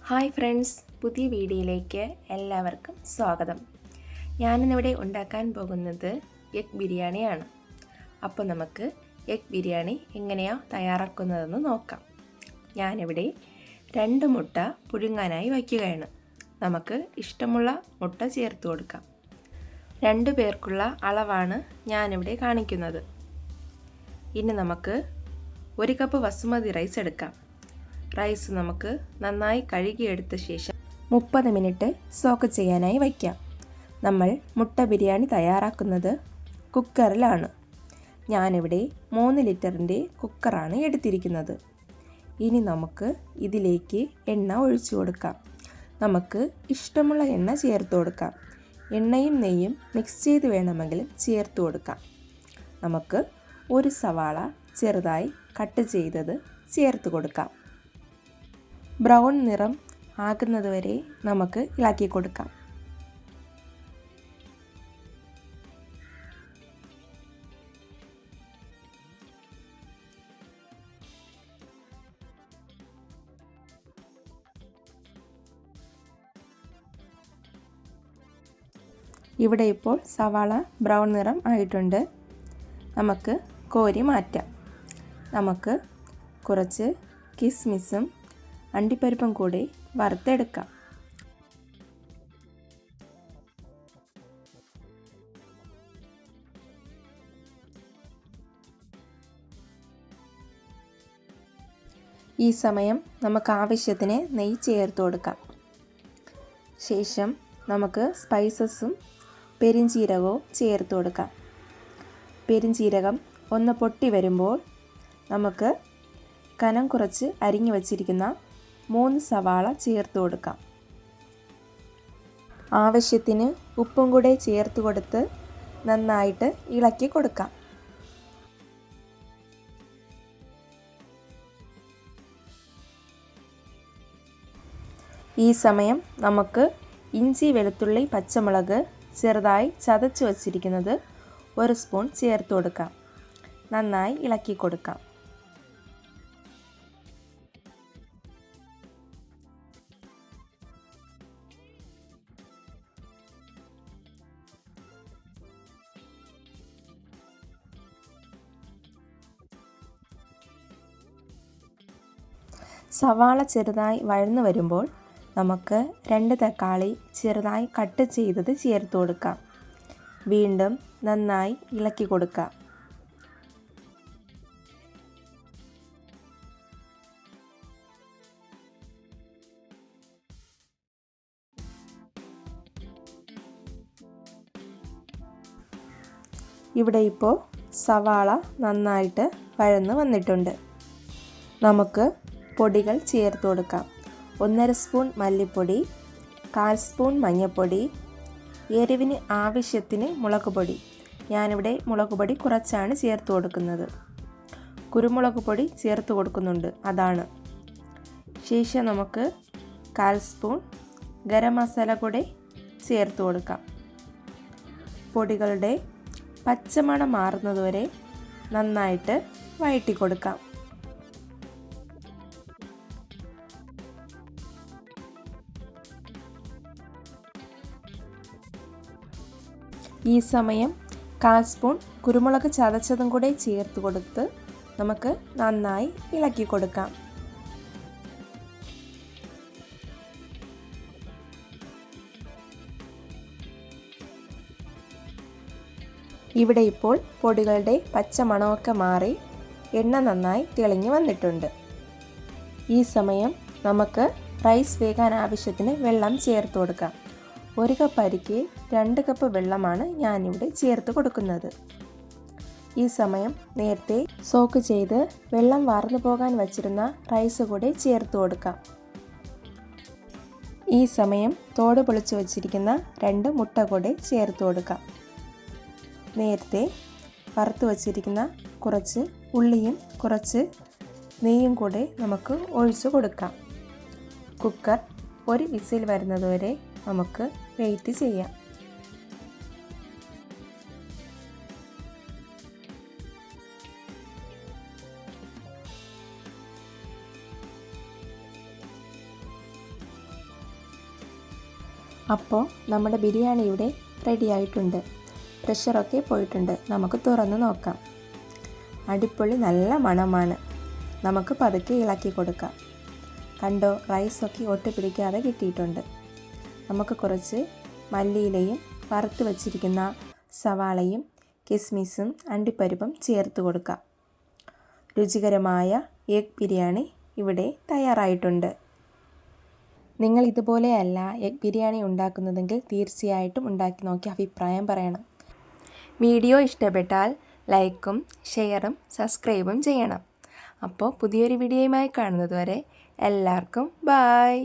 Hi friends, പുതിയ വീഡിയോയിലേക്ക് എല്ലാവർക്കും സ്വാഗതം. ഞാനിന്നിവിടെ ഉണ്ടാക്കാൻ പോകുന്നത് എഗ് ബിരിയാണിയാണ്. അപ്പോൾ നമുക്ക് എഗ് ബിരിയാണി എങ്ങനെയാണ് തയ്യാറാക്കുന്നതെന്ന് നോക്കാം. ഞാനിവിടെ 2 മുട്ട പുഴുങ്ങാനായി വയ്ക്കുകയാണ്. നമുക്ക് ഇഷ്ടമുള്ള മുട്ട ചേർത്ത് കൊടുക്കാം. 2 പേർക്കുള്ള അളവാണ് ഞാനിവിടെ കാണിക്കുന്നത്. ഇനി നമുക്ക് 1 കപ്പ് ബസുമതി റൈസ് എടുക്കാം. റൈസ് നമുക്ക് നന്നായി കഴുകിയെടുത്ത ശേഷം 30 മിനിറ്റ് സോക്ക് ചെയ്യാനായി വയ്ക്കാം. നമ്മൾ മുട്ട ബിരിയാണി തയ്യാറാക്കുന്നത് കുക്കറിലാണ്. ഞാനിവിടെ 3 ലിറ്ററിൻ്റെ കുക്കറാണ് എടുത്തിരിക്കുന്നത്. ഇനി നമുക്ക് ഇതിലേക്ക് എണ്ണ ഒഴിച്ചു കൊടുക്കാം. നമുക്ക് ഇഷ്ടമുള്ള എണ്ണ ചേർത്ത് കൊടുക്കാം. എണ്ണയും നെയ്യും മിക്സ് ചെയ്ത് വേണമെങ്കിലും ചേർത്ത് കൊടുക്കാം. നമുക്ക് 1 സവാള ചെറുതായി കട്ട് ചെയ്തത് ചേർത്ത് കൊടുക്കാം. ബ്രൗൺ നിറം ആകുന്നത് വരെ നമുക്ക് ഇളക്കി കൊടുക്കാം. ഇവിടെ ഇപ്പോൾ സവാള ബ്രൗൺ നിറം ആയിട്ടുണ്ട്. നമുക്ക് കോരി മാറ്റാം. നമുക്ക് കുറച്ച് കിസ്മിസും അണ്ടിപ്പരിപ്പും കൂടി വറുത്തെടുക്കാം. ഈ സമയം നമുക്ക് ആവശ്യത്തിന് നെയ്യ് ചേർത്ത് കൊടുക്കാം. ശേഷം നമുക്ക് സ്പൈസസും പെരിഞ്ചീരകവും ചേർത്ത് കൊടുക്കാം. പെരിഞ്ചീരകം ഒന്ന് പൊട്ടി വരുമ്പോൾ നമുക്ക് കനം കുറച്ച് അരിഞ്ഞു വച്ചിരിക്കുന്ന 3 സവാള ചേർത്ത് കൊടുക്കാം. ആവശ്യത്തിന് ഉപ്പും കൂടെ ചേർത്ത് കൊടുത്ത് നന്നായിട്ട് ഇളക്കി കൊടുക്കാം. ഈ സമയം നമുക്ക് ഇഞ്ചി, വെളുത്തുള്ളി, പച്ചമുളക് ചെറുതായി ചതച്ച് വച്ചിരിക്കുന്നത് 1 സ്പൂൺ ചേർത്ത് കൊടുക്കാം. നന്നായി ഇളക്കി കൊടുക്കാം. സവാള ചെറുതായി വഴന്നു വരുമ്പോൾ നമുക്ക് 2 തക്കാളി ചെറുതായി കട്ട് ചെയ്തത് ചേർത്ത് കൊടുക്കാം. വീണ്ടും നന്നായി ഇളക്കി കൊടുക്കാം. ഇവിടെ ഇപ്പോൾ സവാള നന്നായിട്ട് വഴന്നു വന്നിട്ടുണ്ട്. നമുക്ക് പൊടികൾ ചേർത്ത് കൊടുക്കാം. 1/2 സ്പൂൺ മല്ലിപ്പൊടി, 1/4 സ്പൂൺ മഞ്ഞൾപ്പൊടി, എരിവിന് ആവശ്യത്തിന് മുളക് പൊടി. ഞാനിവിടെ മുളക് പൊടി കുറച്ചാണ് ചേർത്ത് കൊടുക്കുന്നത്. കുരുമുളക് പൊടി ചേർത്ത് കൊടുക്കുന്നുണ്ട്, അതാണ്. ശേഷം നമുക്ക് 1/4 സ്പൂൺ ഗരം മസാല കൂടെ ചേർത്ത് കൊടുക്കാം. പൊടികളുടെ പച്ചമണം മാറുന്നതുവരെ നന്നായിട്ട് വഴറ്റി കൊടുക്കാം. ഈ സമയം 1/4 സ്പൂൺ കുരുമുളക് ചതച്ചതും കൂടെ ചേർത്ത് കൊടുത്ത് നമുക്ക് നന്നായി ഇളക്കി കൊടുക്കാം. ഇവിടെ ഇപ്പോൾ പൊടികളുടെ പച്ച മണമൊക്കെ മാറി എണ്ണ നന്നായി തെളിഞ്ഞു വന്നിട്ടുണ്ട്. ഈ സമയം നമുക്ക് റൈസ് വേകാൻ ആവശ്യത്തിന് വെള്ളം ചേർത്ത് കൊടുക്കാം. 1 കപ്പ് അരിക്ക് 2 കപ്പ് വെള്ളമാണ് ഞാനിവിടെ ചേർത്ത് കൊടുക്കുന്നത്. ഈ സമയം നേരത്തെ സോക്ക് ചെയ്ത് വെള്ളം വാർന്നു പോകാൻ വച്ചിരുന്ന റൈസ് കൂടെ ചേർത്ത് കൊടുക്കാം. ഈ സമയം തോട് പൊളിച്ച് വച്ചിരിക്കുന്ന 2 മുട്ട കൂടെ ചേർത്ത് കൊടുക്കാം. നേരത്തെ വറുത്ത് വച്ചിരിക്കുന്ന കുറച്ച് ഉള്ളിയും കുറച്ച് നെയ്യും കൂടെ നമുക്ക് ഒഴിച്ചു കൊടുക്കാം. കുക്കർ 1 വിസിൽ വരുന്നതുവരെ നമുക്ക് വെയിറ്റ് ചെയ്യാം. അപ്പോൾ നമ്മുടെ ബിരിയാണി ഇവിടെ റെഡി ആയിട്ടുണ്ട്. പ്രഷറൊക്കെ പോയിട്ടുണ്ട്. നമുക്ക് തുറന്ന് നോക്കാം. അടിപൊളി നല്ല മണമാണ്. നമുക്ക് പതുക്കെ ഇളക്കി കൊടുക്കാം. കണ്ടോ, റൈസൊക്കെ ഒട്ടിപ്പിടിക്കാതെ കിട്ടിയിട്ടുണ്ട്. നമുക്ക് കുറച്ച് മല്ലിയിലയും വറുത്ത് വച്ചിരിക്കുന്ന സവാളയും കിസ്മിസും അണ്ടിപ്പരിപ്പും ചേർത്ത് കൊടുക്കാം. രുചികരമായ എഗ് ബിരിയാണി ഇവിടെ തയ്യാറായിട്ടുണ്ട്. നിങ്ങൾ ഇതുപോലെയല്ല എഗ് ബിരിയാണി ഉണ്ടാക്കുന്നതെങ്കിൽ തീർച്ചയായിട്ടും ഉണ്ടാക്കി നോക്കി അഭിപ്രായം പറയണം. വീഡിയോ ഇഷ്ടപ്പെട്ടാൽ ലൈക്കും ഷെയറും സബ്സ്ക്രൈബും ചെയ്യണം. അപ്പോൾ പുതിയൊരു വീഡിയോയുമായി കാണുന്നത് വരെ എല്ലാവർക്കും ബായ്.